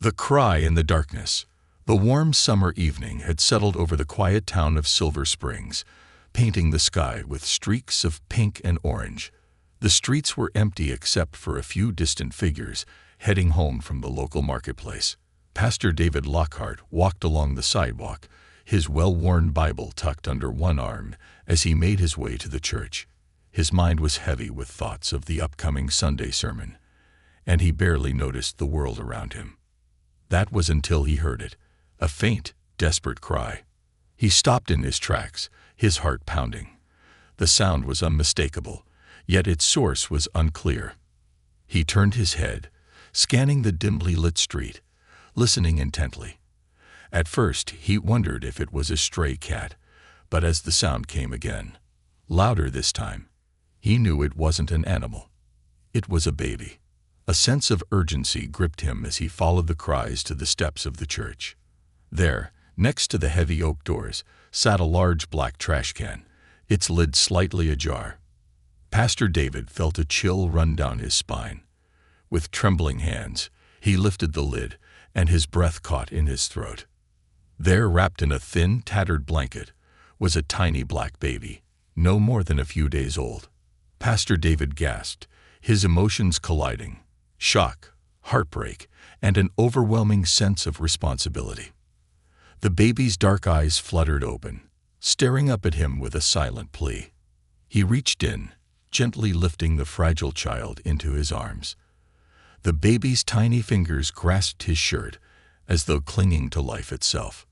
The cry in the darkness. The warm summer evening had settled over the quiet town of Silver Springs, painting the sky with streaks of pink and orange. The streets were empty except for a few distant figures heading home from the local marketplace. Pastor David Lockhart walked along the sidewalk, his well-worn Bible tucked under one arm as he made his way to the church. His mind was heavy with thoughts of the upcoming Sunday sermon, and he barely noticed the world around him. That was until he heard it, a faint, desperate cry. He stopped in his tracks, his heart pounding. The sound was unmistakable, yet its source was unclear. He turned his head, scanning the dimly lit street, listening intently. At first, he wondered if it was a stray cat, but as the sound came again, louder this time, he knew it wasn't an animal. It was a baby. A sense of urgency gripped him as he followed the cries to the steps of the church. There, next to the heavy oak doors, sat a large black trash can, its lid slightly ajar. Pastor David felt a chill run down his spine. With trembling hands, he lifted the lid, and his breath caught in his throat. There, wrapped in a thin, tattered blanket, was a tiny black baby, no more than a few days old. Pastor David gasped, his emotions colliding. Shock, heartbreak, and an overwhelming sense of responsibility. The baby's dark eyes fluttered open, staring up at him with a silent plea. He reached in, gently lifting the fragile child into his arms. The baby's tiny fingers grasped his shirt, as though clinging to life itself.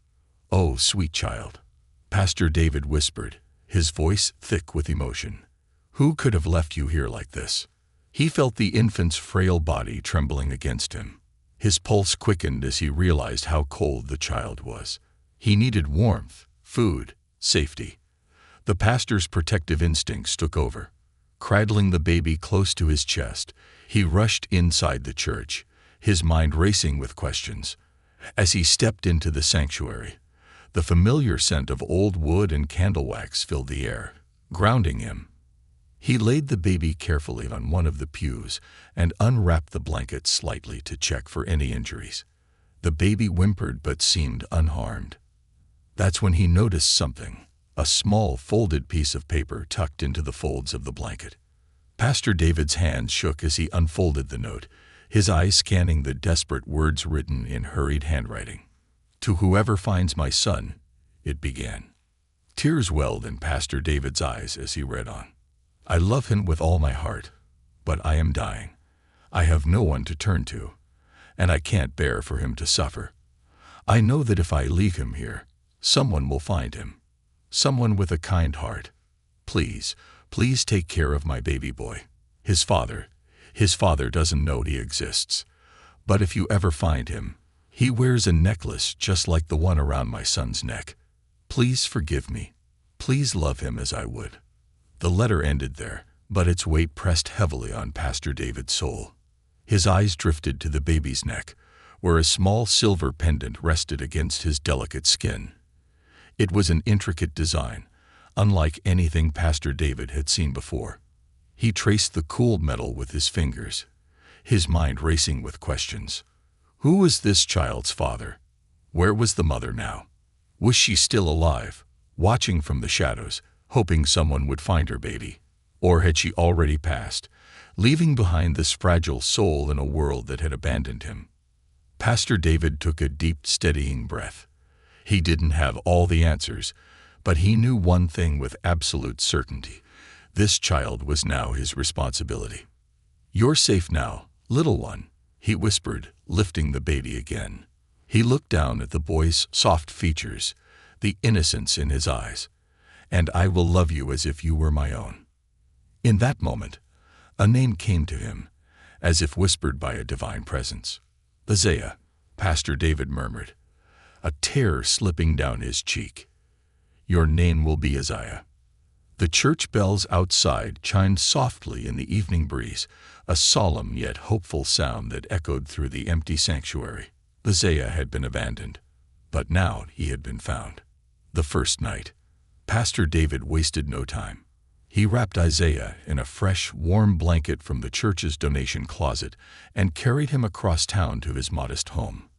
"Oh, sweet child," Pastor David whispered, his voice thick with emotion. "Who could have left you here like this?" He felt the infant's frail body trembling against him. His pulse quickened as he realized how cold the child was. He needed warmth, food, safety. The pastor's protective instincts took over. Cradling the baby close to his chest, he rushed inside the church, his mind racing with questions. As he stepped into the sanctuary, the familiar scent of old wood and candle wax filled the air, grounding him. He laid the baby carefully on one of the pews and unwrapped the blanket slightly to check for any injuries. The baby whimpered but seemed unharmed. That's when he noticed something, a small folded piece of paper tucked into the folds of the blanket. Pastor David's hands shook as he unfolded the note, his eyes scanning the desperate words written in hurried handwriting. "To whoever finds my son," it began. Tears welled in Pastor David's eyes as he read on. "I love him with all my heart, but I am dying. I have no one to turn to, and I can't bear for him to suffer. I know that if I leave him here, someone will find him, someone with a kind heart. Please, please take care of my baby boy. His father doesn't know he exists. But if you ever find him, he wears a necklace just like the one around my son's neck. Please forgive me. Please love him as I would." The letter ended there, but its weight pressed heavily on Pastor David's soul. His eyes drifted to the baby's neck, where a small silver pendant rested against his delicate skin. It was an intricate design, unlike anything Pastor David had seen before. He traced the cool metal with his fingers, his mind racing with questions. Who was this child's father? Where was the mother now? Was she still alive, watching from the shadows, hoping someone would find her baby? Or had she already passed, leaving behind this fragile soul in a world that had abandoned him? Pastor David took a deep, steadying breath. He didn't have all the answers, but he knew one thing with absolute certainty. This child was now his responsibility. "You're safe now, little one," he whispered, lifting the baby again. He looked down at the boy's soft features, the innocence in his eyes. "And I will love you as if you were my own." In that moment, a name came to him, as if whispered by a divine presence. "Isaiah," Pastor David murmured, a tear slipping down his cheek. "Your name will be Isaiah." The church bells outside chimed softly in the evening breeze, a solemn yet hopeful sound that echoed through the empty sanctuary. Isaiah had been abandoned, but now he had been found. The first night, Pastor David wasted no time. He wrapped Isaiah in a fresh, warm blanket from the church's donation closet and carried him across town to his modest home.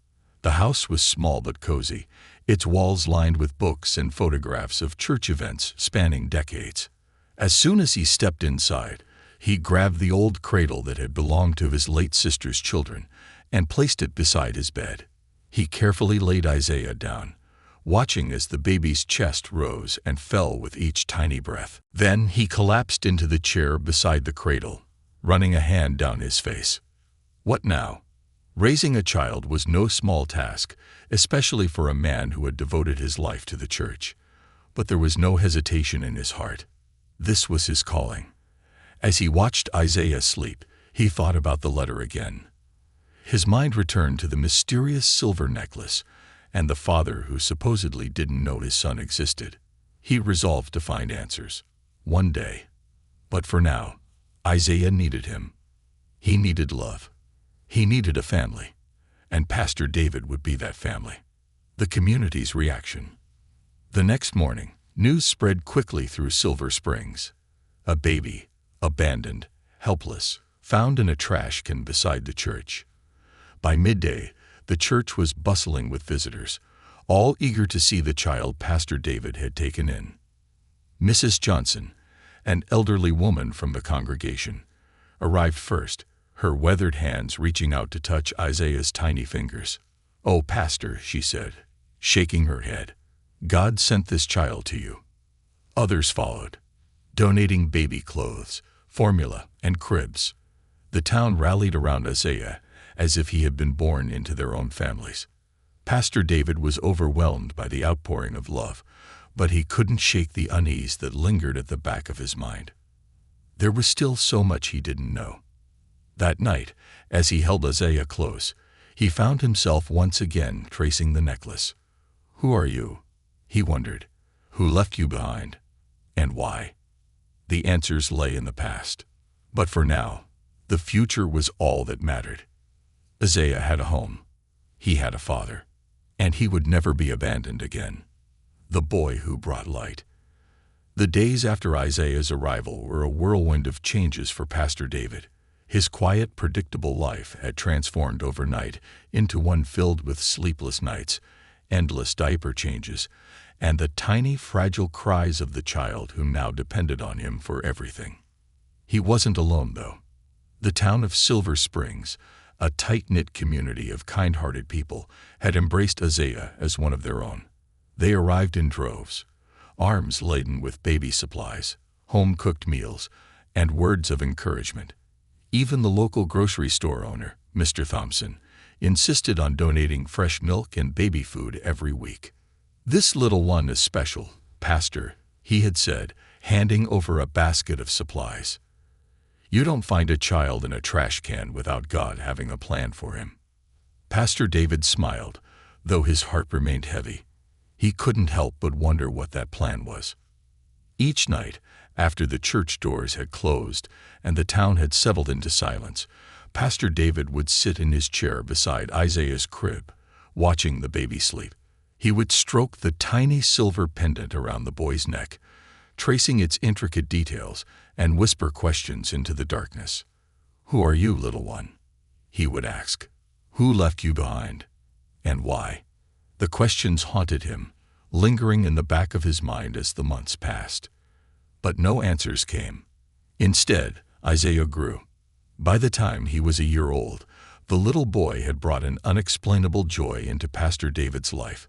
The house was small but cozy, its walls lined with books and photographs of church events spanning decades. As soon as he stepped inside, he grabbed the old cradle that had belonged to his late sister's children and placed it beside his bed. He carefully laid Isaiah down, watching as the baby's chest rose and fell with each tiny breath. Then he collapsed into the chair beside the cradle, running a hand down his face. What now? Raising a child was no small task, especially for a man who had devoted his life to the church. But there was no hesitation in his heart. This was his calling. As he watched Isaiah sleep, he thought about the letter again. His mind returned to the mysterious silver necklace and the father who supposedly didn't know his son existed. He resolved to find answers, one day. But for now, Isaiah needed him. He needed love. He needed a family, and Pastor David would be that family. The community's reaction. The next morning, news spread quickly through Silver Springs. A baby, abandoned, helpless, found in a trash can beside the church. By midday, the church was bustling with visitors, all eager to see the child Pastor David had taken in. Mrs. Johnson, an elderly woman from the congregation, arrived first, her weathered hands reaching out to touch Isaiah's tiny fingers. "Oh, Pastor," she said, shaking her head, "God sent this child to you." Others followed, donating baby clothes, formula, and cribs. The town rallied around Isaiah as if he had been born into their own families. Pastor David was overwhelmed by the outpouring of love, but he couldn't shake the unease that lingered at the back of his mind. There was still so much he didn't know. That night, as he held Isaiah close, he found himself once again tracing the necklace. "Who are you?" he wondered. "Who left you behind? And why?" The answers lay in the past. But for now, the future was all that mattered. Isaiah had a home. He had a father. And he would never be abandoned again. The boy who brought light. The days after Isaiah's arrival were a whirlwind of changes for Pastor David. His quiet, predictable life had transformed overnight into one filled with sleepless nights, endless diaper changes, and the tiny, fragile cries of the child who now depended on him for everything. He wasn't alone, though. The town of Silver Springs, a tight-knit community of kind-hearted people, had embraced Isaiah as one of their own. They arrived in droves, arms laden with baby supplies, home-cooked meals, and words of encouragement. Even the local grocery store owner, Mr. Thompson, insisted on donating fresh milk and baby food every week. "This little one is special, Pastor," he had said, handing over a basket of supplies. "You don't find a child in a trash can without God having a plan for him." Pastor David smiled, though his heart remained heavy. He couldn't help but wonder what that plan was. Each night, after the church doors had closed and the town had settled into silence, Pastor David would sit in his chair beside Isaiah's crib, watching the baby sleep. He would stroke the tiny silver pendant around the boy's neck, tracing its intricate details, and whisper questions into the darkness. "Who are you, little one?" he would ask. "Who left you behind? And why?" The questions haunted him, lingering in the back of his mind as the months passed. But no answers came. Instead, Isaiah grew. By the time he was a year old, the little boy had brought an unexplainable joy into Pastor David's life.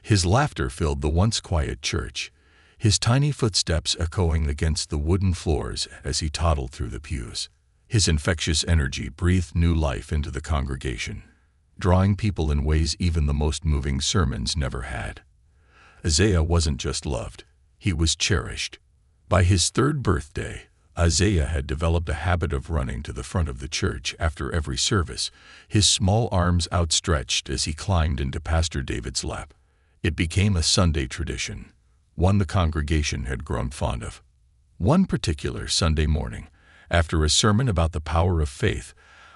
His laughter filled the once quiet church, his tiny footsteps echoing against the wooden floors as he toddled through the pews. His infectious energy breathed new life into the congregation, drawing people in ways even the most moving sermons never had. Isaiah wasn't just loved, he was cherished. By his 3rd birthday, Isaiah had developed a habit of running to the front of the church after every service, his small arms outstretched as he climbed into Pastor David's lap. It became a Sunday tradition, one the congregation had grown fond of. One particular Sunday morning, after a sermon about the power of faith,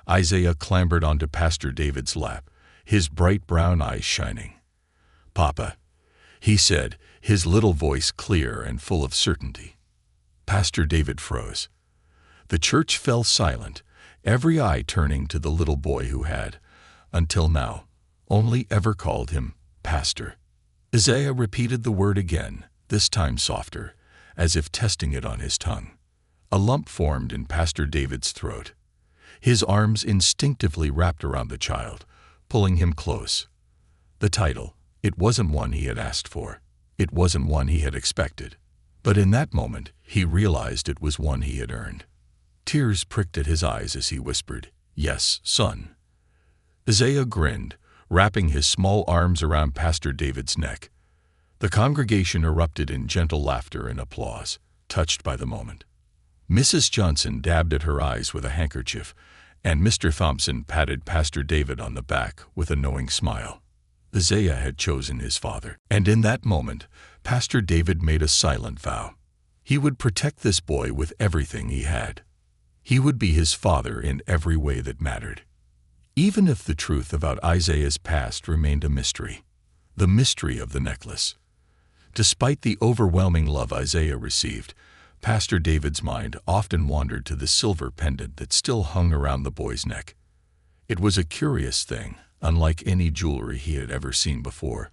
Isaiah clambered onto Pastor David's lap, his bright brown eyes shining. "Papa," he said, his little voice clear and full of certainty. Pastor David froze. The church fell silent, every eye turning to the little boy who had, until now, only ever called him Pastor. Isaiah repeated the word again, this time softer, as if testing it on his tongue. A lump formed in Pastor David's throat. His arms instinctively wrapped around the child, pulling him close. The title, it wasn't one he had asked for. It wasn't one he had expected. But in that moment, he realized it was one he had earned. Tears pricked at his eyes as he whispered, "Yes, son." Isaiah grinned, wrapping his small arms around Pastor David's neck. The congregation erupted in gentle laughter and applause, touched by the moment. Mrs. Johnson dabbed at her eyes with a handkerchief, and Mr. Thompson patted Pastor David on the back with a knowing smile. Isaiah had chosen his father, and in that moment, Pastor David made a silent vow. He would protect this boy with everything he had. He would be his father in every way that mattered. Even if the truth about Isaiah's past remained a mystery, the mystery of the necklace. Despite the overwhelming love Isaiah received, Pastor David's mind often wandered to the silver pendant that still hung around the boy's neck. It was a curious thing, unlike any jewelry he had ever seen before.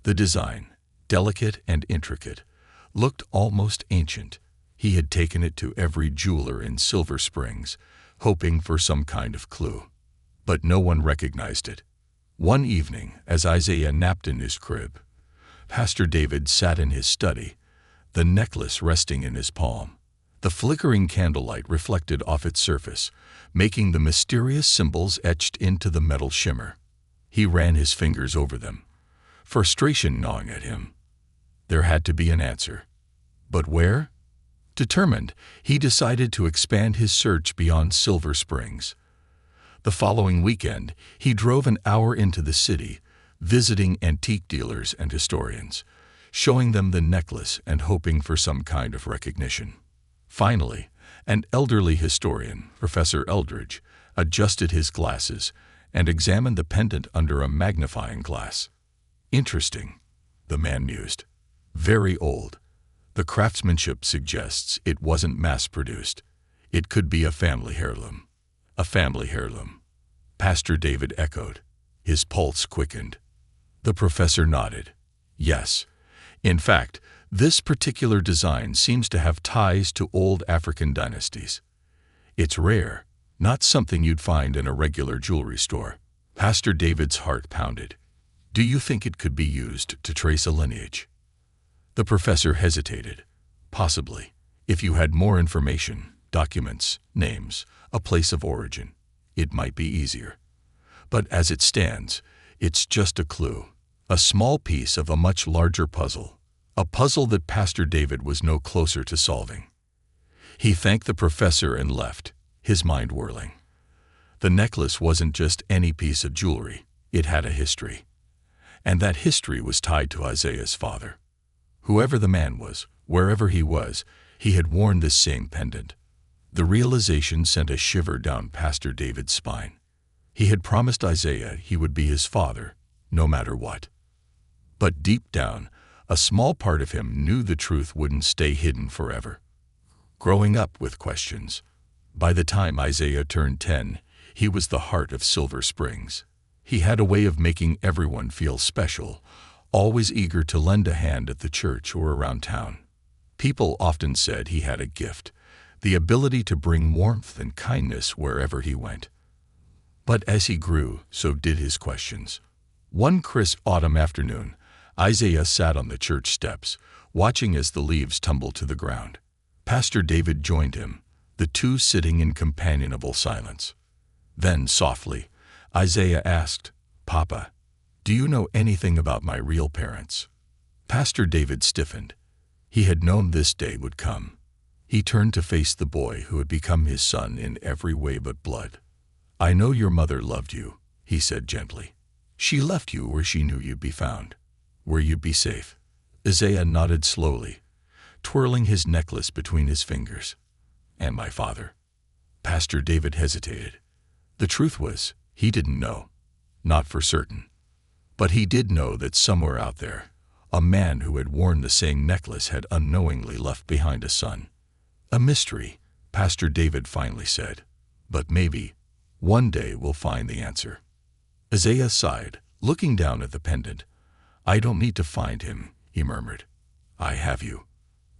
The design, delicate and intricate, looked almost ancient. He had taken it to every jeweler in Silver Springs, hoping for some kind of clue. But no one recognized it. One evening, as Isaiah napped in his crib, Pastor David sat in his study, the necklace resting in his palm. The flickering candlelight reflected off its surface, making the mysterious symbols etched into the metal shimmer. He ran his fingers over them, frustration gnawing at him. There had to be an answer. But where? Determined, he decided to expand his search beyond Silver Springs. The following weekend, he drove an hour into the city, visiting antique dealers and historians, showing them the necklace and hoping for some kind of recognition. Finally, an elderly historian, Professor Eldridge, adjusted his glasses and examined the pendant under a magnifying glass. "Interesting," the man mused. "Very old. The craftsmanship suggests it wasn't mass-produced. It could be a family heirloom." "A family heirloom," Pastor David echoed. His pulse quickened. The professor nodded. "Yes. In fact, this particular design seems to have ties to old African dynasties. It's rare, not something you'd find in a regular jewelry store." Pastor David's heart pounded. "Do you think it could be used to trace a lineage?" The professor hesitated. "Possibly, if you had more information, documents, names, a place of origin, it might be easier. But as it stands, it's just a clue, a small piece of a much larger puzzle, a puzzle that Pastor David was no closer to solving." He thanked the professor and left, his mind whirling. The necklace wasn't just any piece of jewelry, it had a history. And that history was tied to Isaiah's father. Whoever the man was, wherever he was, he had worn this same pendant. The realization sent a shiver down Pastor David's spine. He had promised Isaiah he would be his father, no matter what. But deep down, a small part of him knew the truth wouldn't stay hidden forever. Growing up with questions, by the time Isaiah turned 10, he was the heart of Silver Springs. He had a way of making everyone feel special, always eager to lend a hand at the church or around town. People often said he had a gift, the ability to bring warmth and kindness wherever he went. But as he grew, so did his questions. One crisp autumn afternoon, Isaiah sat on the church steps, watching as the leaves tumbled to the ground. Pastor David joined him, the two sitting in companionable silence. Then, softly, Isaiah asked, "Papa, do you know anything about my real parents?" Pastor David stiffened. He had known this day would come. He turned to face the boy who had become his son in every way but blood. "I know your mother loved you," he said gently. "She left you where she knew you'd be found, where you'd be safe." Isaiah nodded slowly, twirling his necklace between his fingers. "And my father?" Pastor David hesitated. The truth was, he didn't know, not for certain. But he did know that somewhere out there, a man who had worn the same necklace had unknowingly left behind a son. "A mystery," Pastor David finally said. "But maybe, one day we'll find the answer." Isaiah sighed, looking down at the pendant. "I don't need to find him," he murmured. "I have you."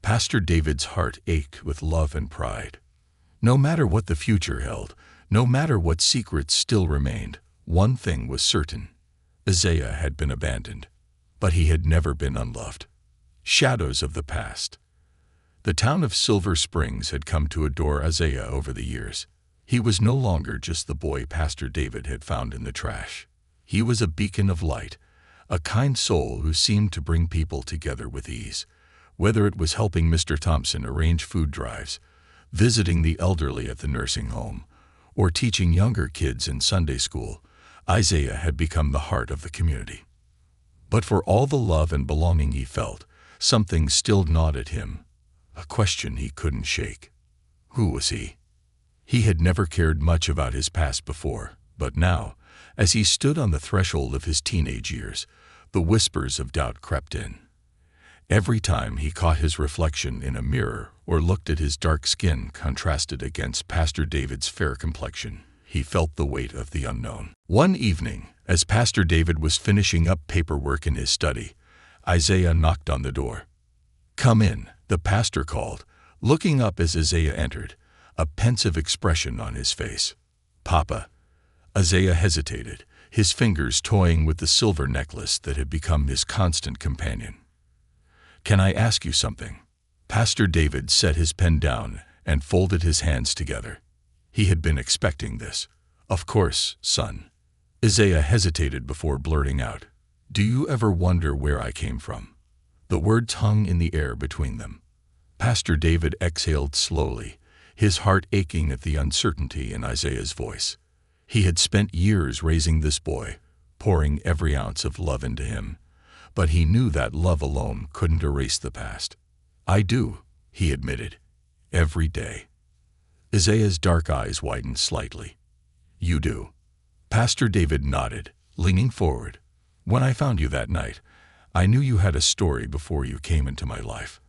Pastor David's heart ached with love and pride. No matter what the future held, no matter what secrets still remained, one thing was certain. Isaiah had been abandoned, but he had never been unloved. Shadows of the past. The town of Silver Springs had come to adore Isaiah over the years. He was no longer just the boy Pastor David had found in the trash. He was a beacon of light, a kind soul who seemed to bring people together with ease. Whether it was helping Mr. Thompson arrange food drives, visiting the elderly at the nursing home, or teaching younger kids in Sunday school, Isaiah had become the heart of the community. But for all the love and belonging he felt, something still gnawed at him, a question he couldn't shake. Who was he? He had never cared much about his past before, but now, as he stood on the threshold of his teenage years, the whispers of doubt crept in. Every time he caught his reflection in a mirror or looked at his dark skin contrasted against Pastor David's fair complexion, he felt the weight of the unknown. One evening, as Pastor David was finishing up paperwork in his study, Isaiah knocked on the door. "Come in," the pastor called, looking up as Isaiah entered, a pensive expression on his face. "Papa." Isaiah hesitated, his fingers toying with the silver necklace that had become his constant companion. "Can I ask you something?" Pastor David set his pen down and folded his hands together. He had been expecting this. "Of course, son." Isaiah hesitated before blurting out, "Do you ever wonder where I came from?" The words hung in the air between them. Pastor David exhaled slowly, his heart aching at the uncertainty in Isaiah's voice. He had spent years raising this boy, pouring every ounce of love into him, but he knew that love alone couldn't erase the past. "I do," he admitted, "every day." Isaiah's dark eyes widened slightly. "You do?" Pastor David nodded, leaning forward. "When I found you that night, I knew you had a story before you came into my life.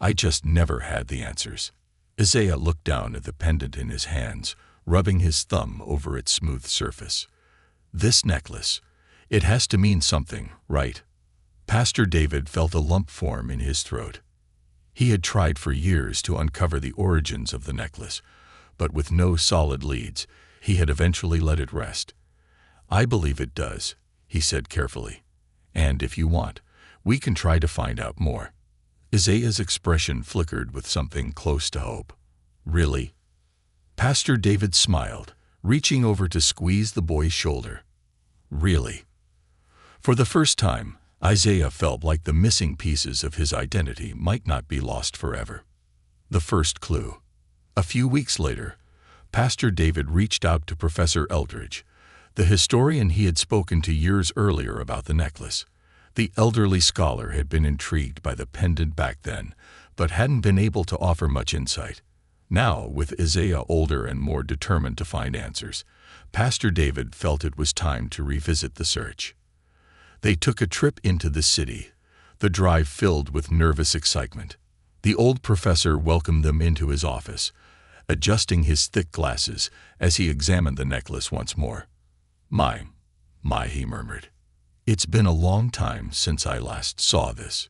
I just never had the answers." Isaiah looked down at the pendant in his hands, rubbing his thumb over its smooth surface. "This necklace, it has to mean something, right?" Pastor David felt a lump form in his throat. He had tried for years to uncover the origins of the necklace, but with no solid leads, he had eventually let it rest. "I believe it does," he said carefully. "And if you want, we can try to find out more." Isaiah's expression flickered with something close to hope. "Really?" Pastor David smiled, reaching over to squeeze the boy's shoulder. "Really?" For the first time, Isaiah felt like the missing pieces of his identity might not be lost forever. The first clue. A few weeks later, Pastor David reached out to Professor Eldridge, the historian he had spoken to years earlier about the necklace. The elderly scholar had been intrigued by the pendant back then, but hadn't been able to offer much insight. Now, with Isaiah older and more determined to find answers, Pastor David felt it was time to revisit the search. They took a trip into the city, the drive filled with nervous excitement. The old professor welcomed them into his office, adjusting his thick glasses as he examined the necklace once more. My, he murmured. "It's been a long time since I last saw this."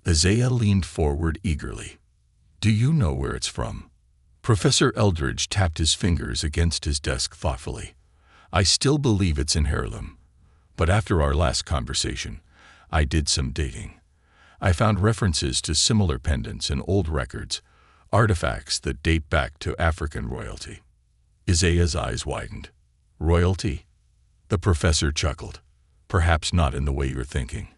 Isaiah leaned forward eagerly. "Do you know where it's from?" Professor Eldridge tapped his fingers against his desk thoughtfully. "I still believe it's in heirloom. But after our last conversation, I did some digging. I found references to similar pendants in old records, artifacts that date back to African royalty." Isaiah's eyes widened. "Royalty?" The professor chuckled. "Perhaps not in the way you're thinking.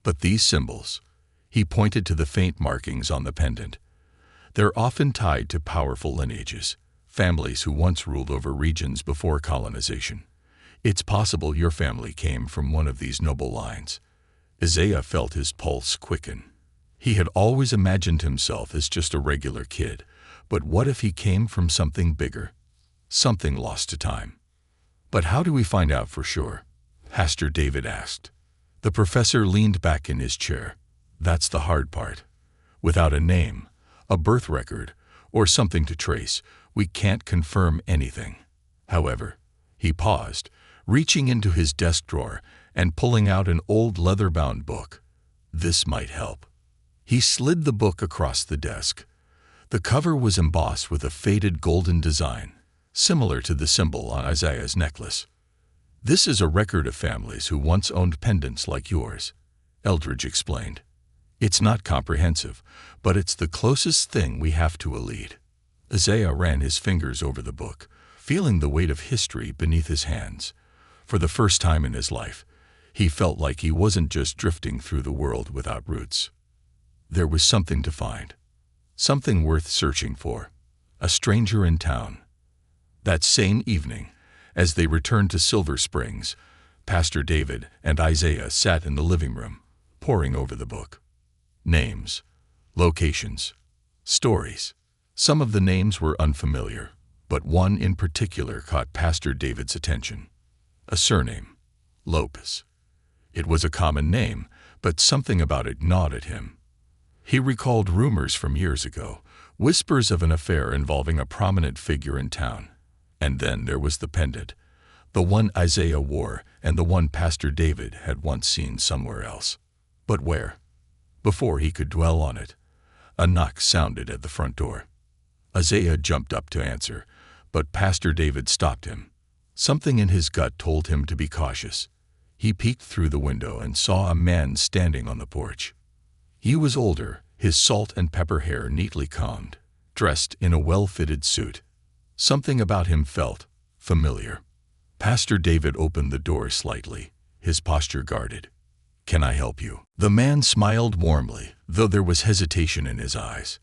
But these symbols," he pointed to the faint markings on the pendant, "they're often tied to powerful lineages, families who once ruled over regions before colonization. It's possible your family came from one of these noble lines." Isaiah felt his pulse quicken. He had always imagined himself as just a regular kid, but what if he came from something bigger? Something lost to time. "But how do we find out for sure?" Pastor David asked. The professor leaned back in his chair. "That's the hard part. Without a name, a birth record, or something to trace, we can't confirm anything. However," he paused, reaching into his desk drawer and pulling out an old leather-bound book. This might help. He slid the book across the desk. The cover was embossed with a faded golden design, similar to the symbol on Isaiah's necklace. "This is a record of families who once owned pendants like yours," Eldridge explained. "It's not comprehensive, but it's the closest thing we have to a lead." Isaiah ran his fingers over the book, feeling the weight of history beneath his hands. For the first time in his life, he felt like he wasn't just drifting through the world without roots. There was something to find, something worth searching for, a stranger in town. That same evening, as they returned to Silver Springs, Pastor David and Isaiah sat in the living room, poring over the book. Names, locations, stories. Some of the names were unfamiliar, but one in particular caught Pastor David's attention. A surname, Lopes. It was a common name, but something about it gnawed at him. He recalled rumors from years ago, whispers of an affair involving a prominent figure in town. And then there was the pendant, the one Isaiah wore and the one Pastor David had once seen somewhere else. But where? Before he could dwell on it, a knock sounded at the front door. Isaiah jumped up to answer, but Pastor David stopped him. Something in his gut told him to be cautious. He peeked through the window and saw a man standing on the porch. He was older, his salt and pepper hair neatly combed, dressed in a well-fitted suit. Something about him felt familiar. Pastor David opened the door slightly, his posture guarded. "Can I help you?" The man smiled warmly, though there was hesitation in his eyes.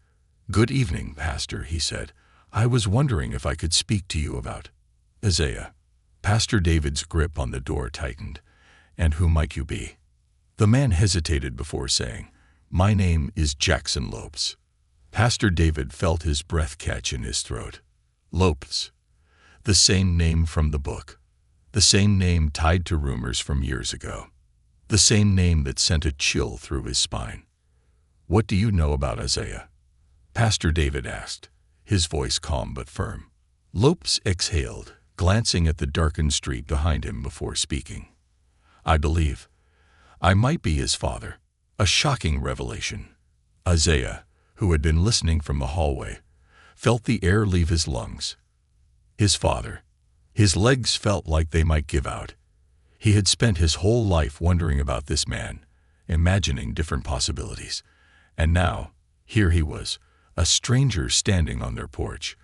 "Good evening, Pastor," he said. "I was wondering if I could speak to you about Isaiah." Pastor David's grip on the door tightened. "And who might you be?" The man hesitated before saying, "My name is Jackson Lopes." Pastor David felt his breath catch in his throat. Lopes. The same name from the book. The same name tied to rumors from years ago. The same name that sent a chill through his spine. "What do you know about Isaiah?" Pastor David asked, his voice calm but firm. Lopes exhaled, glancing at the darkened street behind him before speaking. "I believe I might be his father." A shocking revelation. Isaiah, who had been listening from the hallway, felt the air leave his lungs. His father. His legs felt like they might give out. He had spent his whole life wondering about this man, imagining different possibilities. And now, here he was, a stranger standing on their porch,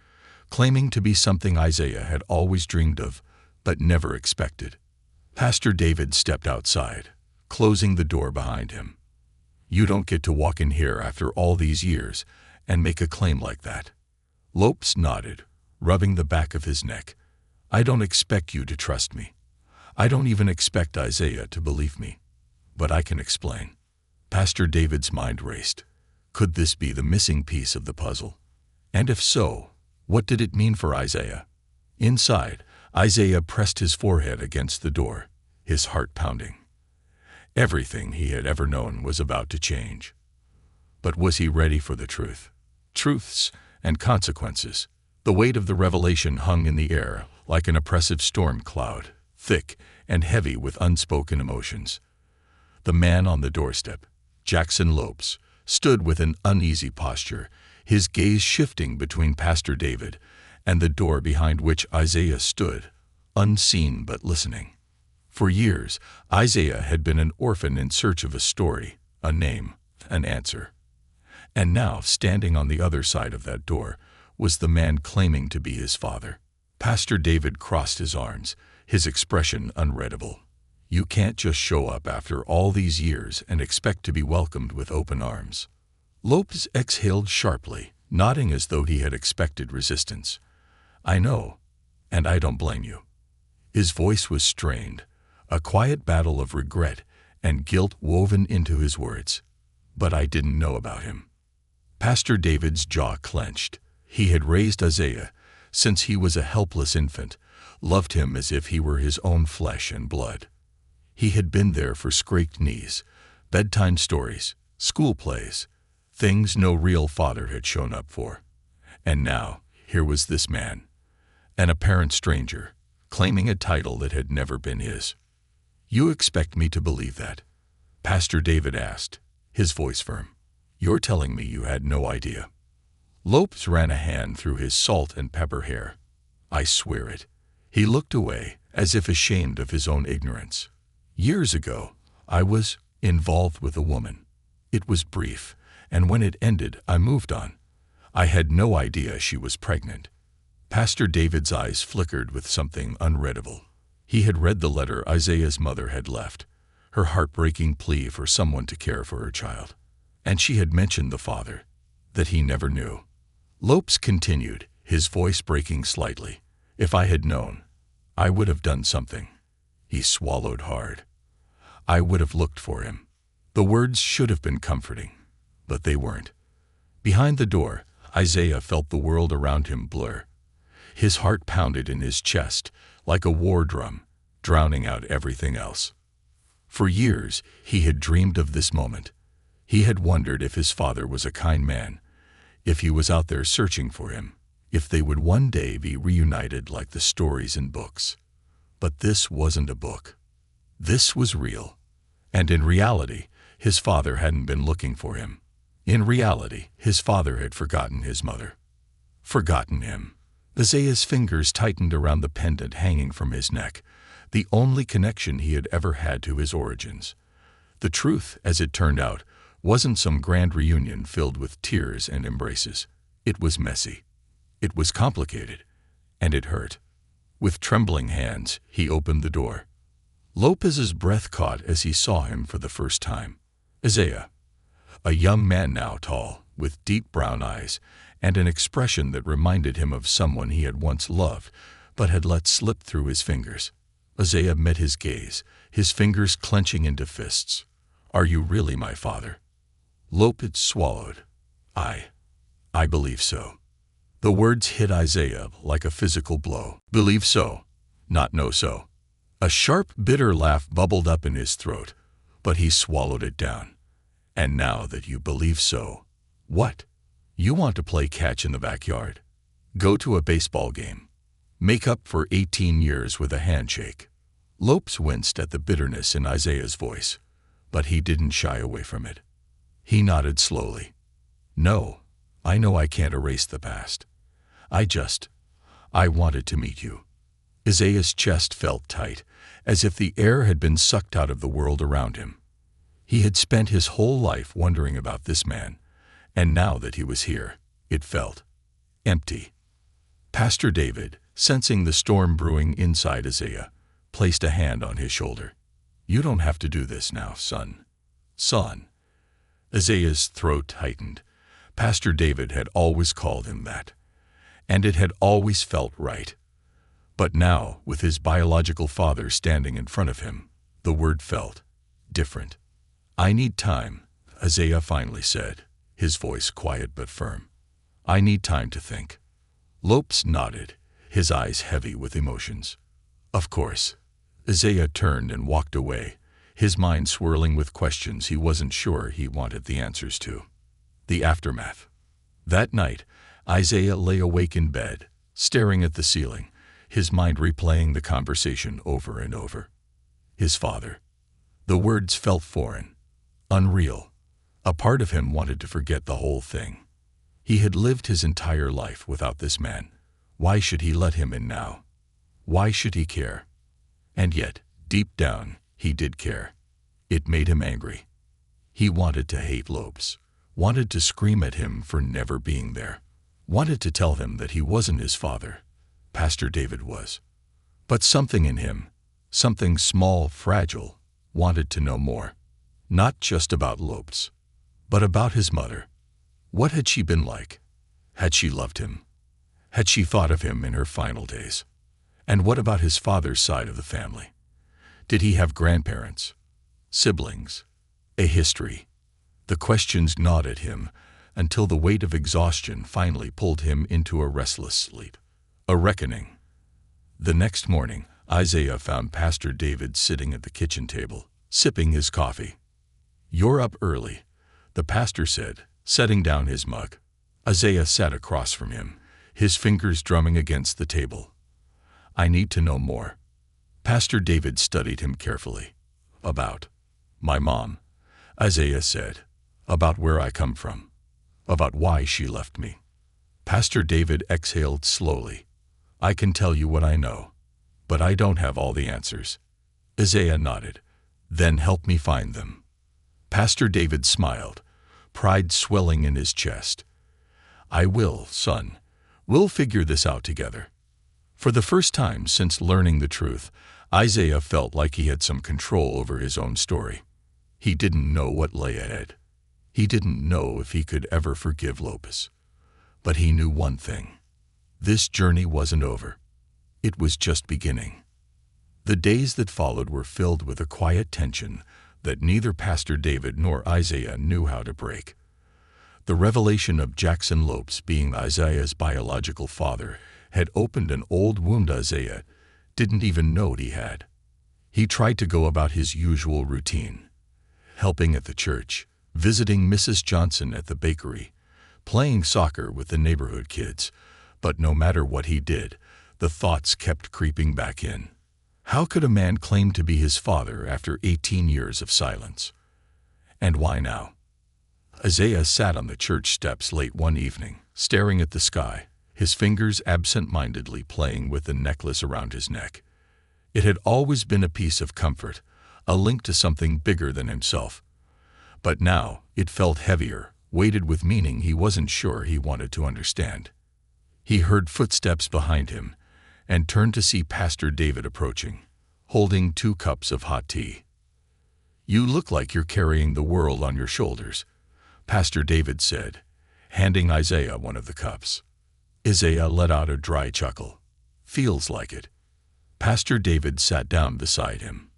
claiming to be something Isaiah had always dreamed of, but never expected. Pastor David stepped outside, closing the door behind him. "You don't get to walk in here after all these years and make a claim like that." Lopes nodded, rubbing the back of his neck. "I don't expect you to trust me. I don't even expect Isaiah to believe me. But I can explain." Pastor David's mind raced. Could this be the missing piece of the puzzle? And if so, what did it mean for Isaiah? Inside, Isaiah pressed his forehead against the door, his heart pounding. Everything he had ever known was about to change. But was he ready for the truth? Truths and consequences. The weight of the revelation hung in the air like an oppressive storm cloud, thick and heavy with unspoken emotions. The man on the doorstep, Jackson Lopes, stood with an uneasy posture, his gaze shifting between Pastor David and the door behind which Isaiah stood, unseen but listening. For years, Isaiah had been an orphan in search of a story, a name, an answer. And now, standing on the other side of that door, was the man claiming to be his father. Pastor David crossed his arms, his expression unreadable. You can't just show up after all these years and expect to be welcomed with open arms. Lopes exhaled sharply, nodding as though he had expected resistance. "I know, and I don't blame you." His voice was strained, a quiet battle of regret and guilt woven into his words. "But I didn't know about him." Pastor David's jaw clenched. He had raised Isaiah since he was a helpless infant, loved him as if he were his own flesh and blood. He had been there for scraped knees, bedtime stories, school plays, things no real father had shown up for. And now, here was this man, an apparent stranger, claiming a title that had never been his. "You expect me to believe that?" Pastor David asked, his voice firm. "You're telling me you had no idea?" Lopes ran a hand through his salt and pepper hair. "I swear it." He looked away, as if ashamed of his own ignorance. "Years ago, I was involved with a woman. It was brief, and when it ended, I moved on. I had no idea she was pregnant." Pastor David's eyes flickered with something unreadable. He had read the letter Isaiah's mother had left, her heartbreaking plea for someone to care for her child. And she had mentioned the father, that he never knew. Lopes continued, his voice breaking slightly. "If I had known, I would have done something." He swallowed hard. "I would have looked for him." The words should have been comforting, but they weren't. Behind the door, Isaiah felt the world around him blur. His heart pounded in his chest like a war drum, drowning out everything else. For years, he had dreamed of this moment. He had wondered if his father was a kind man, if he was out there searching for him, if they would one day be reunited like the stories in books. But this wasn't a book. This was real. And in reality, his father hadn't been looking for him. In reality, his father had forgotten his mother. Forgotten him. Isaiah's fingers tightened around the pendant hanging from his neck, the only connection he had ever had to his origins. The truth, as it turned out, wasn't some grand reunion filled with tears and embraces. It was messy. It was complicated. And it hurt. With trembling hands, he opened the door. Lopes's breath caught as he saw him for the first time. Isaiah. A young man now tall, with deep brown eyes, and an expression that reminded him of someone he had once loved, but had let slip through his fingers. Isaiah met his gaze, his fingers clenching into fists. "Are you really my father?" Lopes swallowed. I believe so." The words hit Isaiah like a physical blow. "Believe so, not know so." A sharp, bitter laugh bubbled up in his throat, but he swallowed it down. "And now that you believe so, what? You want to play catch in the backyard? Go to a baseball game? Make up for 18 years with a handshake?" Lopes winced at the bitterness in Isaiah's voice, but he didn't shy away from it. He nodded slowly. "No, I know I can't erase the past. I wanted to meet you." Isaiah's chest felt tight, as if the air had been sucked out of the world around him. He had spent his whole life wondering about this man, and now that he was here, it felt empty. Pastor David, sensing the storm brewing inside Isaiah, placed a hand on his shoulder. "You don't have to do this now, son." "Son." Isaiah's throat tightened. Pastor David had always called him that, and it had always felt right. But now, with his biological father standing in front of him, the word felt different. "I need time," Isaiah finally said, his voice quiet but firm. "I need time to think." Lopes nodded, his eyes heavy with emotions. "Of course." Isaiah turned and walked away, his mind swirling with questions he wasn't sure he wanted the answers to. The aftermath. That night, Isaiah lay awake in bed, staring at the ceiling, his mind replaying the conversation over and over. His father. The words felt foreign, unreal. A part of him wanted to forget the whole thing. He had lived his entire life without this man. Why should he let him in now? Why should he care? And yet, deep down, he did care. It made him angry. He wanted to hate Lopes, wanted to scream at him for never being there, wanted to tell him that he wasn't his father. Pastor David was. But something in him, something small, fragile, wanted to know more. Not just about Lopes, but about his mother. What had she been like? Had she loved him? Had she thought of him in her final days? And what about his father's side of the family? Did he have grandparents? Siblings? A history? The questions gnawed at him until the weight of exhaustion finally pulled him into a restless sleep. A reckoning. The next morning, Isaiah found Pastor David sitting at the kitchen table, sipping his coffee. "You're up early," the pastor said, setting down his mug. Isaiah sat across from him, his fingers drumming against the table. I need to know more. Pastor David studied him carefully. About my mom, Isaiah said. About where I come from. About why she left me. Pastor David exhaled slowly. I can tell you what I know, but I don't have all the answers. Isaiah nodded. Then help me find them. Pastor David smiled, pride swelling in his chest. I will, son. We'll figure this out together. For the first time since learning the truth, Isaiah felt like he had some control over his own story. He didn't know what lay ahead. He didn't know if he could ever forgive Lopez. But he knew one thing. This journey wasn't over. It was just beginning. The days that followed were filled with a quiet tension that neither Pastor David nor Isaiah knew how to break. The revelation of Jackson Lopes being Isaiah's biological father had opened an old wound Isaiah didn't even know he had. He tried to go about his usual routine, helping at the church, visiting Mrs. Johnson at the bakery, playing soccer with the neighborhood kids, but no matter what he did, the thoughts kept creeping back in. How could a man claim to be his father after 18 years of silence? And why now? Isaiah sat on the church steps late one evening, staring at the sky, his fingers absent-mindedly playing with the necklace around his neck. It had always been a piece of comfort, a link to something bigger than himself. But now it felt heavier, weighted with meaning he wasn't sure he wanted to understand. He heard footsteps behind him and turned to see Pastor David approaching, holding 2 cups of hot tea. You look like you're carrying the world on your shoulders, Pastor David said, handing Isaiah one of the cups. Isaiah let out a dry chuckle. Feels like it. Pastor David sat down beside him,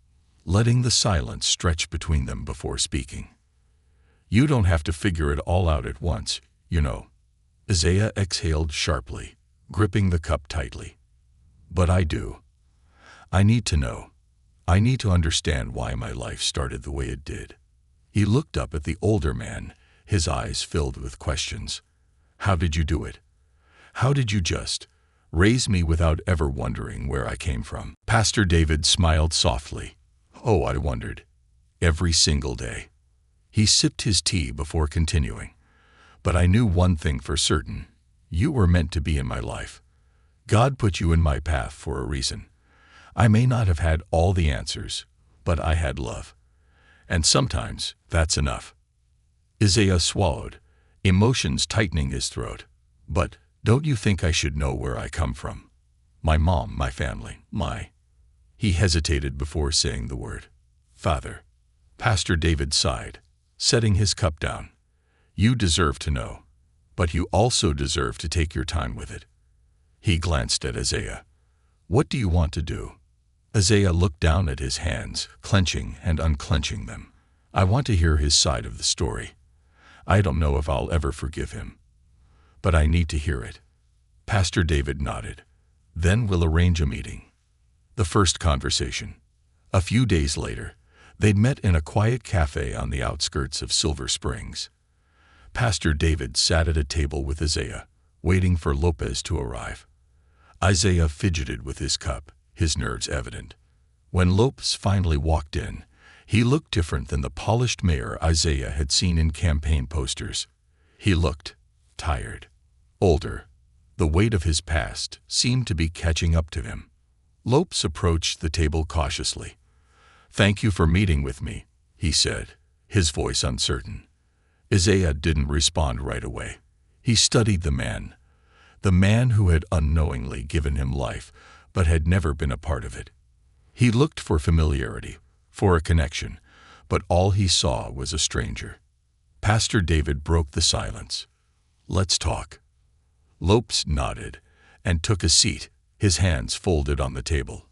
letting the silence stretch between them before speaking. You don't have to figure it all out at once, you know. Isaiah exhaled sharply, gripping the cup tightly. But I do. I need to know. I need to understand why my life started the way it did. He looked up at the older man, his eyes filled with questions. How did you do it? How did you just raise me without ever wondering where I came from? Pastor David smiled softly. Oh, I wondered. Every single day. He sipped his tea before continuing. But I knew one thing for certain. You were meant to be in my life. God put you in my path for a reason. I may not have had all the answers, but I had love. And sometimes that's enough. Isaiah swallowed, emotions tightening his throat. But don't you think I should know where I come from? My mom, my family, my... He hesitated before saying the word. Father. Pastor David sighed, setting his cup down. You deserve to know, but you also deserve to take your time with it. He glanced at Isaiah. What do you want to do? Isaiah looked down at his hands, clenching and unclenching them. I want to hear his side of the story. I don't know if I'll ever forgive him, but I need to hear it. Pastor David nodded. Then we'll arrange a meeting. The first conversation. A few days later, they'd met in a quiet cafe on the outskirts of Silver Springs. Pastor David sat at a table with Isaiah, waiting for Lopez to arrive. Isaiah fidgeted with his cup, his nerves evident. When Lopez finally walked in, he looked different than the polished mayor Isaiah had seen in campaign posters. He looked tired, older. The weight of his past seemed to be catching up to him. Lopez approached the table cautiously. Thank you for meeting with me, he said, his voice uncertain. Isaiah didn't respond right away. He studied the man who had unknowingly given him life, but had never been a part of it. He looked for familiarity, for a connection, but all he saw was a stranger. Pastor David broke the silence. Let's talk. Lopez nodded and took a seat, his hands folded on the table.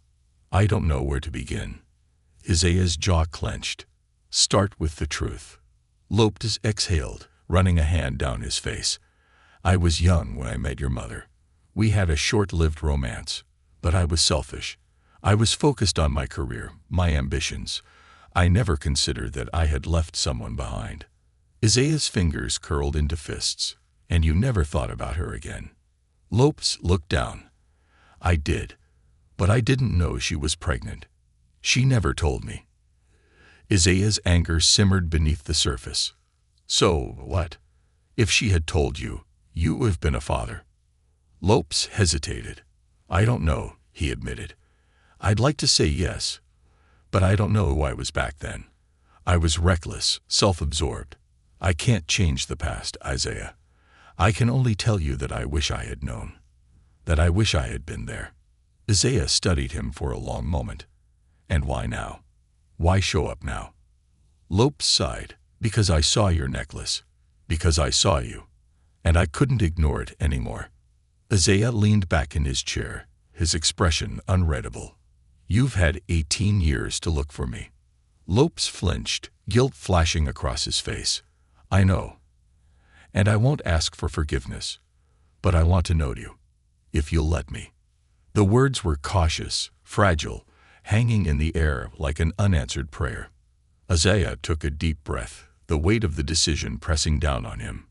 I don't know where to begin. Isaiah's jaw clenched. Start with the truth. Lopez exhaled, running a hand down his face. I was young when I met your mother. We had a short-lived romance, but I was selfish. I was focused on my career, my ambitions. I never considered that I had left someone behind. Isaiah's fingers curled into fists. And you never thought about her again. Lopez looked down. I did, But I didn't know she was pregnant. She never told me. Isaiah's anger simmered beneath the surface. So, what? If she had told you, you would have been a father. Lopes hesitated. I don't know, he admitted. I'd like to say yes, but I don't know who I was back then. I was reckless, self-absorbed. I can't change the past, Isaiah. I can only tell you that I wish I had known. That I wish I had been there. Isaiah studied him for a long moment. And why now? Why show up now? Lopes sighed. Because I saw your necklace. Because I saw you. And I couldn't ignore it anymore. Isaiah leaned back in his chair, his expression unreadable. You've had 18 years to look for me. Lopes flinched, guilt flashing across his face. I know. And I won't ask for forgiveness. But I want to know you. If you'll let me. The words were cautious, fragile, hanging in the air like an unanswered prayer. Isaiah took a deep breath, the weight of the decision pressing down on him.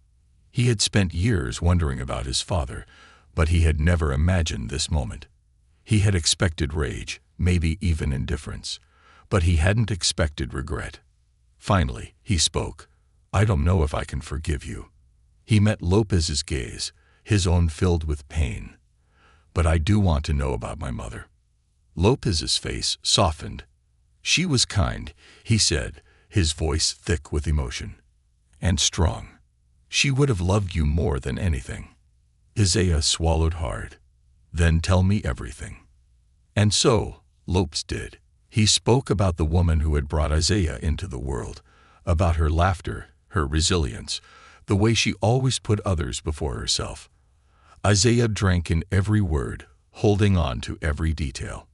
He had spent years wondering about his father, but he had never imagined this moment. He had expected rage, maybe even indifference, but he hadn't expected regret. Finally, he spoke. I don't know if I can forgive you. He met Lopes's gaze, his own filled with pain. But I do want to know about my mother. Lopes's face softened. She was kind, he said, his voice thick with emotion. And strong. She would have loved you more than anything. Isaiah swallowed hard. Then tell me everything. And so, Lopes did. He spoke about the woman who had brought Isaiah into the world, about her laughter, her resilience, the way she always put others before herself. Isaiah drank in every word, holding on to every detail.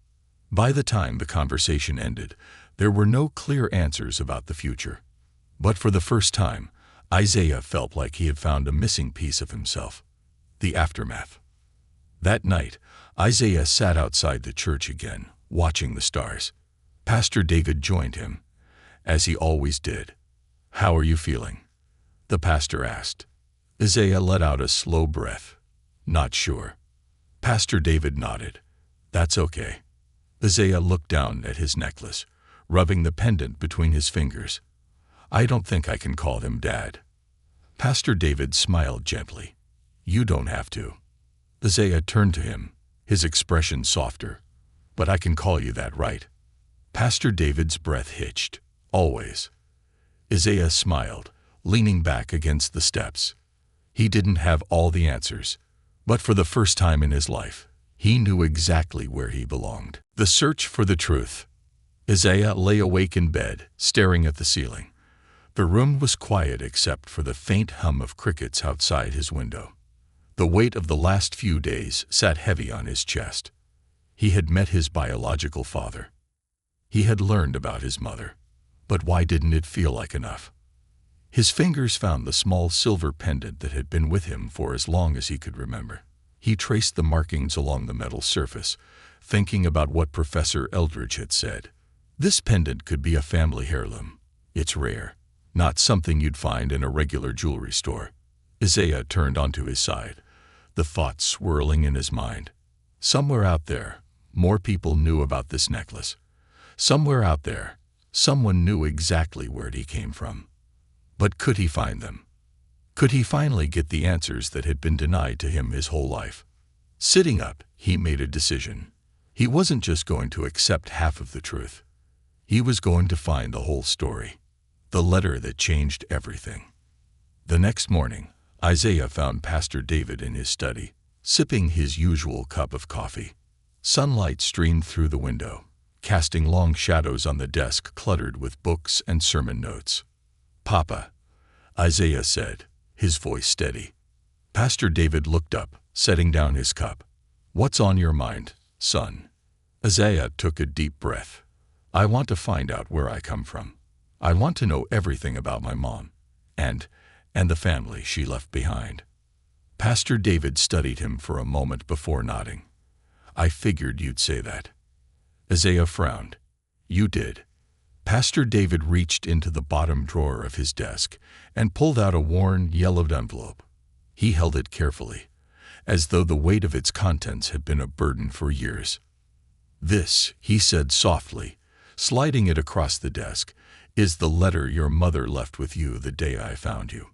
By the time the conversation ended, there were no clear answers about the future. But for the first time, Isaiah felt like he had found a missing piece of himself. The aftermath. That night, Isaiah sat outside the church again, watching the stars. Pastor David joined him, as he always did. How are you feeling? The pastor asked. Isaiah let out a slow breath. Not sure. Pastor David nodded. That's okay. Isaiah looked down at his necklace, rubbing the pendant between his fingers. I don't think I can call him Dad. Pastor David smiled gently. You don't have to. Isaiah turned to him, his expression softer. But I can call you that, right? Pastor David's breath hitched. Always. Isaiah smiled, leaning back against the steps. He didn't have all the answers, but for the first time in his life, he knew exactly where he belonged. The search for the truth. Isaiah lay awake in bed, staring at the ceiling. The room was quiet except for the faint hum of crickets outside his window. The weight of the last few days sat heavy on his chest. He had met his biological father. He had learned about his mother. But why didn't it feel like enough? His fingers found the small silver pendant that had been with him for as long as he could remember. He traced the markings along the metal surface, thinking about what Professor Eldridge had said. This pendant could be a family heirloom. It's rare, not something you'd find in a regular jewelry store. Isaiah turned onto his side, the thoughts swirling in his mind. Somewhere out there, more people knew about this necklace. Somewhere out there, someone knew exactly where it came from. But could he find them? Could he finally get the answers that had been denied to him his whole life? Sitting up, he made a decision. He wasn't just going to accept half of the truth. He was going to find the whole story, the letter that changed everything. The next morning, Isaiah found Pastor David in his study, sipping his usual cup of coffee. Sunlight streamed through the window, casting long shadows on the desk cluttered with books and sermon notes. Papa, Isaiah said, his voice steady. Pastor David looked up, setting down his cup. What's on your mind, son? Isaiah took a deep breath. I want to find out where I come from. I want to know everything about my mom, and the family she left behind. Pastor David studied him for a moment before nodding. I figured you'd say that. Isaiah frowned. You did. Pastor David reached into the bottom drawer of his desk and pulled out a worn, yellowed envelope. He held it carefully, as though the weight of its contents had been a burden for years. "This," he said softly, sliding it across the desk, "is the letter your mother left with you the day I found you."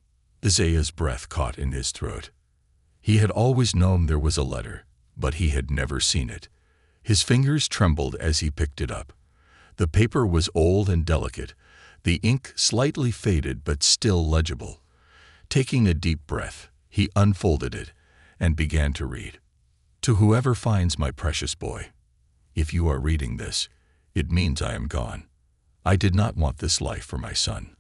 Isaiah's breath caught in his throat. He had always known there was a letter, but he had never seen it. His fingers trembled as he picked it up. The paper was old and delicate, the ink slightly faded but still legible. Taking a deep breath, he unfolded it and began to read. "To whoever finds my precious boy, if you are reading this, it means I am gone. I did not want this life for my son.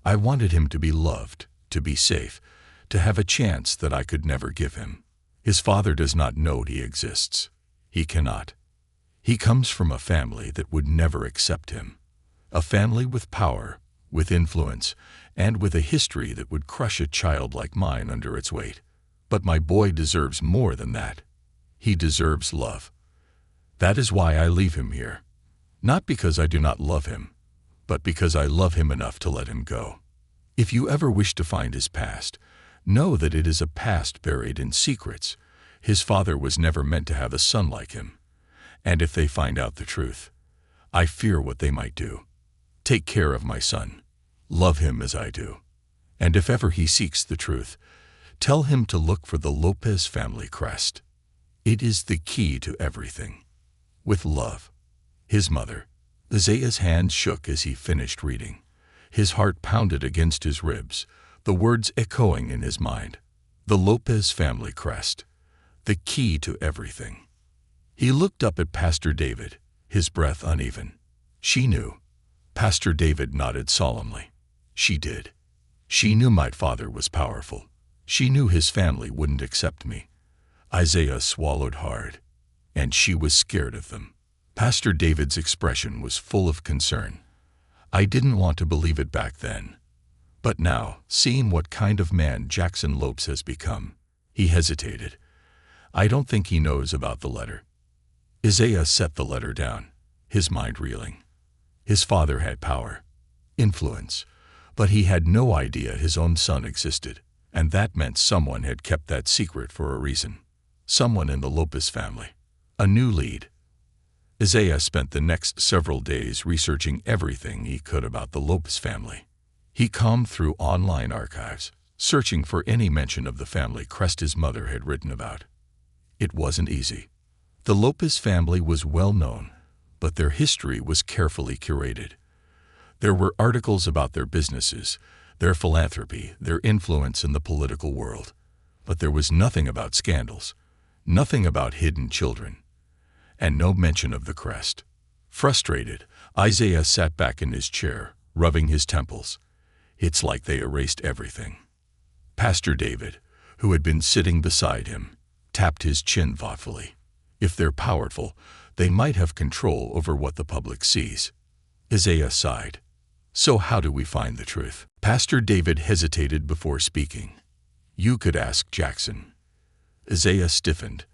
I wanted him to be loved, to be safe, to have a chance that I could never give him. His father does not know he exists. He cannot. He comes from a family that would never accept him. A family with power, with influence, and with a history that would crush a child like mine under its weight. But my boy deserves more than that. He deserves love. That is why I leave him here. Not because I do not love him, but because I love him enough to let him go. If you ever wish to find his past, know that it is a past buried in secrets. His father was never meant to have a son like him. And if they find out the truth, I fear what they might do. Take care of my son. Love him as I do. And if ever he seeks the truth, tell him to look for the Lopez family crest. It is the key to everything. With love, his mother." Isaiah's hands shook as he finished reading. His heart pounded against his ribs, the words echoing in his mind. The Lopez family crest. The key to everything. He looked up at Pastor David, his breath uneven. She knew. Pastor David nodded solemnly. She did. She knew my father was powerful. She knew his family wouldn't accept me. Isaiah swallowed hard. And she was scared of them. Pastor David's expression was full of concern. I didn't want to believe it back then. But now, seeing what kind of man Jackson Lopes has become, he hesitated. I don't think he knows about the letter. Isaiah set the letter down, his mind reeling. His father had power, influence, but he had no idea his own son existed, and that meant someone had kept that secret for a reason. Someone in the Lopez family. A new lead. Isaiah spent the next several days researching everything he could about the Lopez family. He combed through online archives, searching for any mention of the family crest his mother had written about. It wasn't easy. The Lopez family was well known, but their history was carefully curated. There were articles about their businesses, their philanthropy, their influence in the political world. But there was nothing about scandals, nothing about hidden children, and no mention of the crest. Frustrated, Isaiah sat back in his chair, rubbing his temples. It's like they erased everything. Pastor David, who had been sitting beside him, tapped his chin thoughtfully. If they're powerful, they might have control over what the public sees. Isaiah sighed. So how do we find the truth? Pastor David hesitated before speaking. You could ask Jackson. Isaiah stiffened.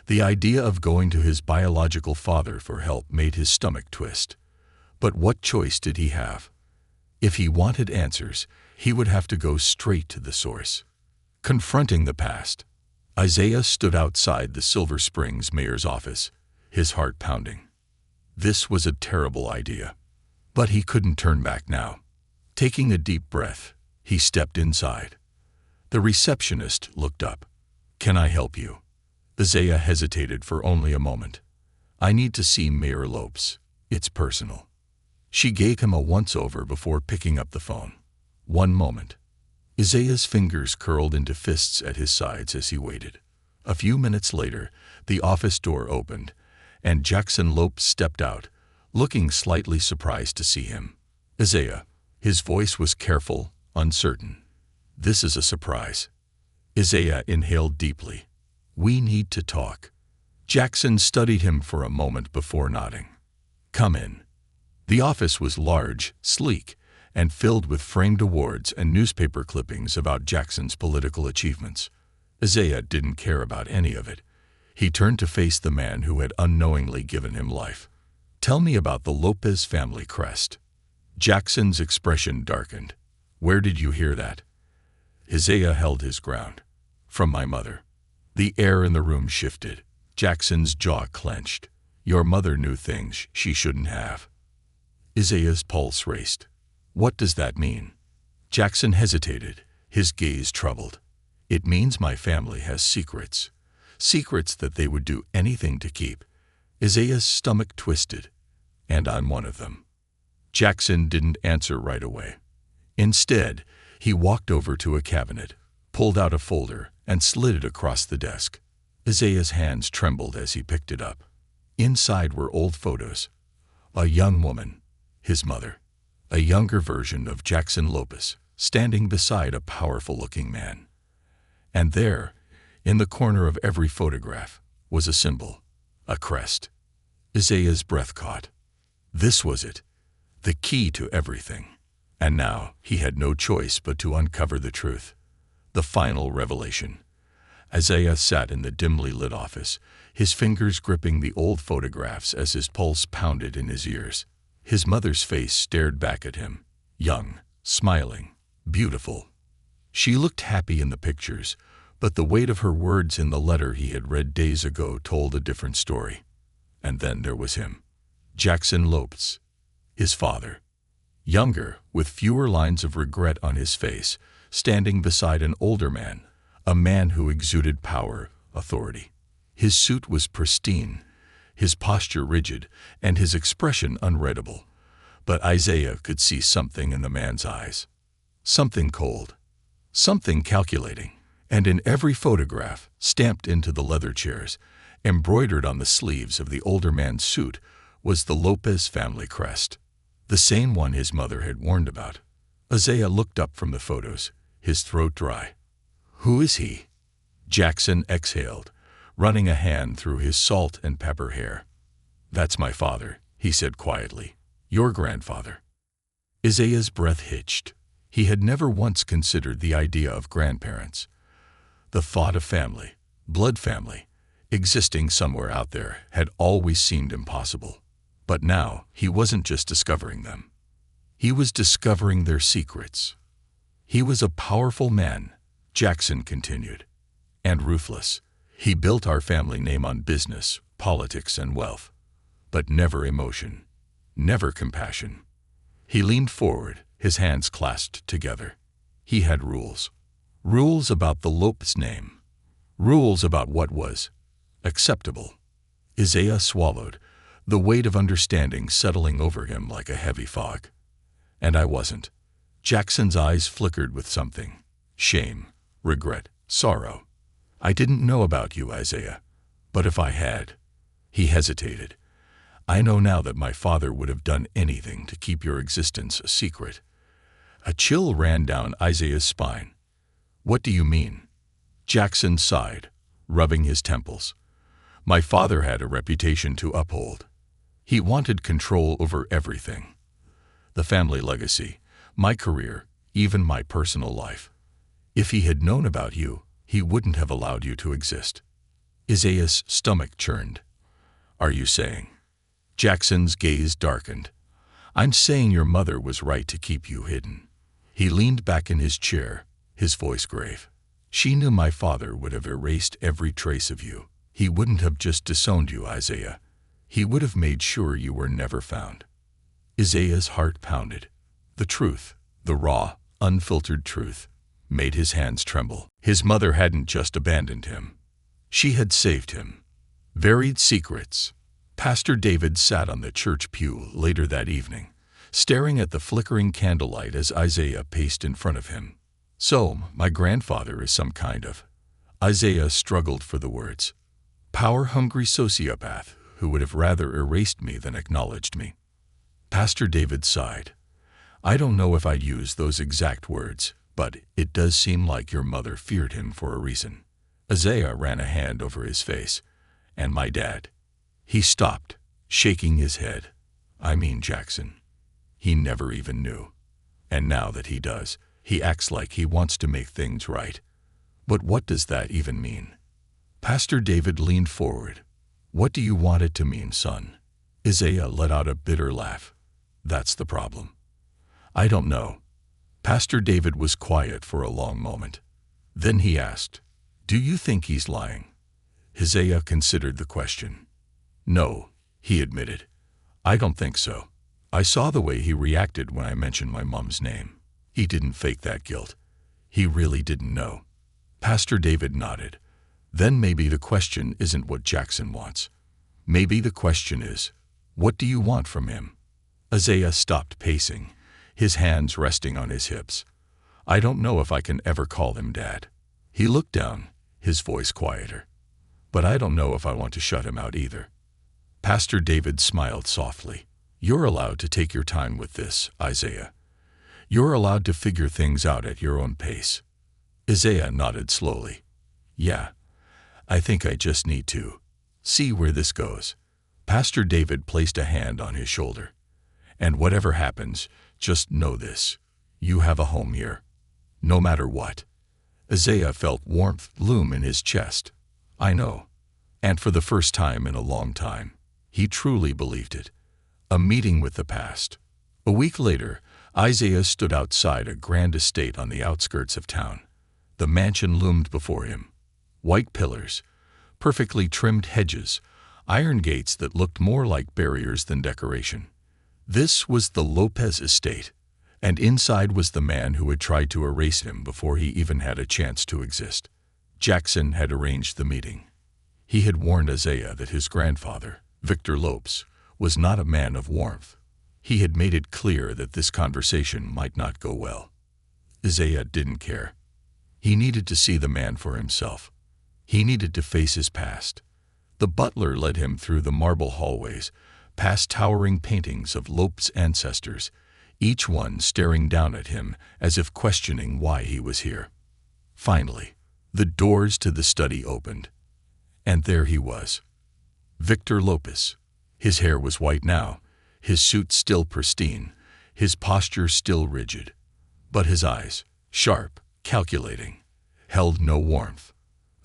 The idea of going to his biological father for help made his stomach twist. But what choice did he have? If he wanted answers, he would have to go straight to the source. Confronting the past, Isaiah stood outside the Silver Springs mayor's office, his heart pounding. This was a terrible idea. But he couldn't turn back now. Taking a deep breath, he stepped inside. The receptionist looked up. Can I help you? Isaiah hesitated for only a moment. I need to see Mayor Lopes. It's personal. She gave him a once-over before picking up the phone. One moment. Isaiah's fingers curled into fists at his sides as he waited. A few minutes later, the office door opened, and Jackson Lopes stepped out, looking slightly surprised to see him. Isaiah. His voice was careful, uncertain. This is a surprise. Isaiah inhaled deeply. We need to talk. Jackson studied him for a moment before nodding. Come in. The office was large, sleek, and filled with framed awards and newspaper clippings about Jackson's political achievements. Isaiah didn't care about any of it. He turned to face the man who had unknowingly given him life. Tell me about the Lopez family crest. Jackson's expression darkened. Where did you hear that? Isaiah held his ground. From my mother. The air in the room shifted. Jackson's jaw clenched. Your mother knew things she shouldn't have. Isaiah's pulse raced. What does that mean? Jackson hesitated, his gaze troubled. It means my family has secrets. Secrets that they would do anything to keep. Isaiah's stomach twisted. And I'm one of them. Jackson didn't answer right away. Instead, he walked over to a cabinet, pulled out a folder, and slid it across the desk. Isaiah's hands trembled as he picked it up. Inside were old photos. A young woman, his mother, a younger version of Jackson Lopez, standing beside a powerful-looking man. And there, in the corner of every photograph, was a symbol, a crest. Isaiah's breath caught. This was it, the key to everything. And now he had no choice but to uncover the truth, the final revelation. Isaiah sat in the dimly lit office, his fingers gripping the old photographs as his pulse pounded in his ears. His mother's face stared back at him, young, smiling, beautiful. She looked happy in the pictures, but the weight of her words in the letter he had read days ago told a different story. And then there was him, Jackson Lopez, his father. Younger, with fewer lines of regret on his face, standing beside an older man, a man who exuded power, authority. His suit was pristine, his posture rigid, and his expression unreadable. But Isaiah could see something in the man's eyes. Something cold, something calculating. And in every photograph, stamped into the leather chairs, embroidered on the sleeves of the older man's suit, was the Lopez family crest. The same one his mother had warned about. Isaiah looked up from the photos, his throat dry. Who is he? Jackson exhaled, running a hand through his salt and pepper hair. That's my father, he said quietly. Your grandfather. Isaiah's breath hitched. He had never once considered the idea of grandparents. The thought of family, blood family, existing somewhere out there had always seemed impossible. But now he wasn't just discovering them. He was discovering their secrets. He was a powerful man, Jackson continued, and ruthless. He built our family name on business, politics, and wealth, but never emotion, never compassion. He leaned forward, his hands clasped together. He had rules. Rules about the Lopez name. Rules about what was acceptable. Isaiah swallowed, the weight of understanding settling over him like a heavy fog. And I wasn't. Jackson's eyes flickered with something. Shame, regret, sorrow. I didn't know about you, Isaiah. But if I had. He hesitated. I know now that my father would have done anything to keep your existence a secret. A chill ran down Isaiah's spine. What do you mean? Jackson sighed, rubbing his temples. My father had a reputation to uphold. He wanted control over everything. The family legacy, my career, even my personal life. If he had known about you, he wouldn't have allowed you to exist. Isaiah's stomach churned. Are you saying? Jackson's gaze darkened. I'm saying your mother was right to keep you hidden. He leaned back in his chair, his voice grave. She knew my father would have erased every trace of you. He wouldn't have just disowned you, Isaiah. He would have made sure you were never found. Isaiah's heart pounded. The truth, the raw, unfiltered truth, made his hands tremble. His mother hadn't just abandoned him. She had saved him. Varied secrets. Pastor David sat on the church pew later that evening, staring at the flickering candlelight as Isaiah paced in front of him. So, my grandfather is some kind of... Isaiah struggled for the words. Power-hungry sociopath who would have rather erased me than acknowledged me. Pastor David sighed. I don't know if I'd use those exact words, but it does seem like your mother feared him for a reason. Isaiah ran a hand over his face. And my dad. He stopped, shaking his head. I mean Jackson. He never even knew. And now that he does, he acts like he wants to make things right. But what does that even mean? Pastor David leaned forward. What do you want it to mean, son? Isaiah let out a bitter laugh. That's the problem. I don't know. Pastor David was quiet for a long moment. Then he asked, do you think he's lying? Isaiah considered the question. No, he admitted. I don't think so. I saw the way he reacted when I mentioned my mom's name. He didn't fake that guilt. He really didn't know. Pastor David nodded. Then maybe the question isn't what Jackson wants. Maybe the question is, what do you want from him? Isaiah stopped pacing, his hands resting on his hips. I don't know if I can ever call him Dad. He looked down, his voice quieter. But I don't know if I want to shut him out either. Pastor David smiled softly. You're allowed to take your time with this, Isaiah. You're allowed to figure things out at your own pace. Isaiah nodded slowly. Yeah, I think I just need to see where this goes. Pastor David placed a hand on his shoulder. And whatever happens, just know this. You have a home here. No matter what. Isaiah felt warmth loom in his chest. I know. And for the first time in a long time, he truly believed it. A meeting with the past. A week later, Isaiah stood outside a grand estate on the outskirts of town. The mansion loomed before him. White pillars, perfectly trimmed hedges, iron gates that looked more like barriers than decoration. This was the Lopez estate, and inside was the man who had tried to erase him before he even had a chance to exist. Jackson had arranged the meeting. He had warned Isaiah that his grandfather, Victor Lopes, was not a man of warmth. He had made it clear that this conversation might not go well. Isaiah didn't care. He needed to see the man for himself. He needed to face his past. The butler led him through the marble hallways, past towering paintings of Lopes' ancestors, each one staring down at him as if questioning why he was here. Finally, the doors to the study opened. And there he was. Victor Lopes. His hair was white now, his suit still pristine, his posture still rigid. But his eyes, sharp, calculating, held no warmth.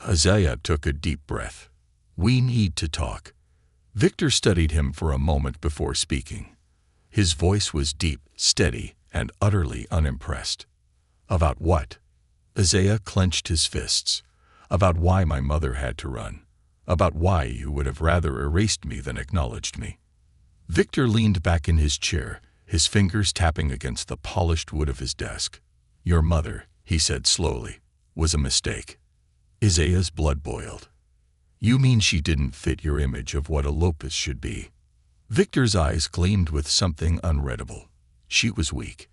Isaiah took a deep breath. We need to talk. Victor studied him for a moment before speaking. His voice was deep, steady, and utterly unimpressed. About what? Isaiah clenched his fists. About why my mother had to run. About why you would have rather erased me than acknowledged me. Victor leaned back in his chair, his fingers tapping against the polished wood of his desk. Your mother, he said slowly, was a mistake. Isaiah's blood boiled. You mean she didn't fit your image of what a Lopes should be? Victor's eyes gleamed with something unreadable. She was weak,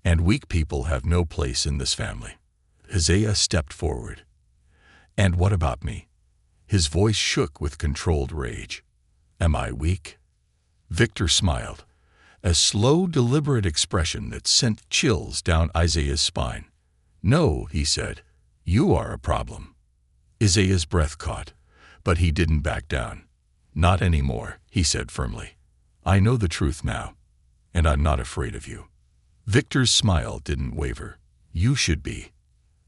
and weak people have no place in this family. Isaiah stepped forward. And what about me? His voice shook with controlled rage. Am I weak? Victor smiled, a slow, deliberate expression that sent chills down Isaiah's spine. No, he said, you are a problem. Isaiah's breath caught, but he didn't back down. Not anymore, he said firmly. I know the truth now, and I'm not afraid of you. Victor's smile didn't waver. You should be.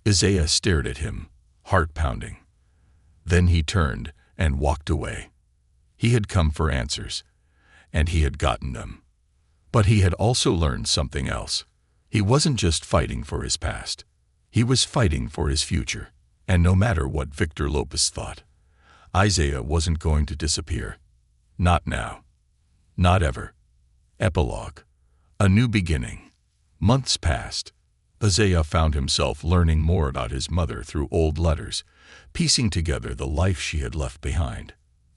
Isaiah stared at him, heart pounding. Then he turned and walked away. He had come for answers, and he had gotten them. But he had also learned something else. He wasn't just fighting for his past. He was fighting for his future, and no matter what Victor Lopes thought, Isaiah wasn't going to disappear. Not now. Not ever. Epilogue. A new beginning. Months passed. Isaiah found himself learning more about his mother through old letters, piecing together the life she had left behind.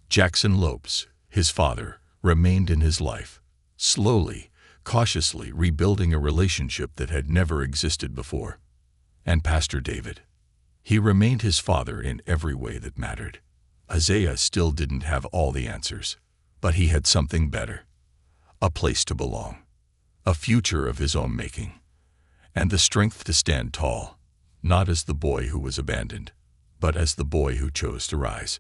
Jackson Lopes, his father, remained in his life, slowly, cautiously rebuilding a relationship that had never existed before. And Pastor David. He remained his father in every way that mattered. Isaiah still didn't have all the answers, but he had something better. A place to belong. A future of his own making. And the strength to stand tall, not as the boy who was abandoned, but as the boy who chose to rise.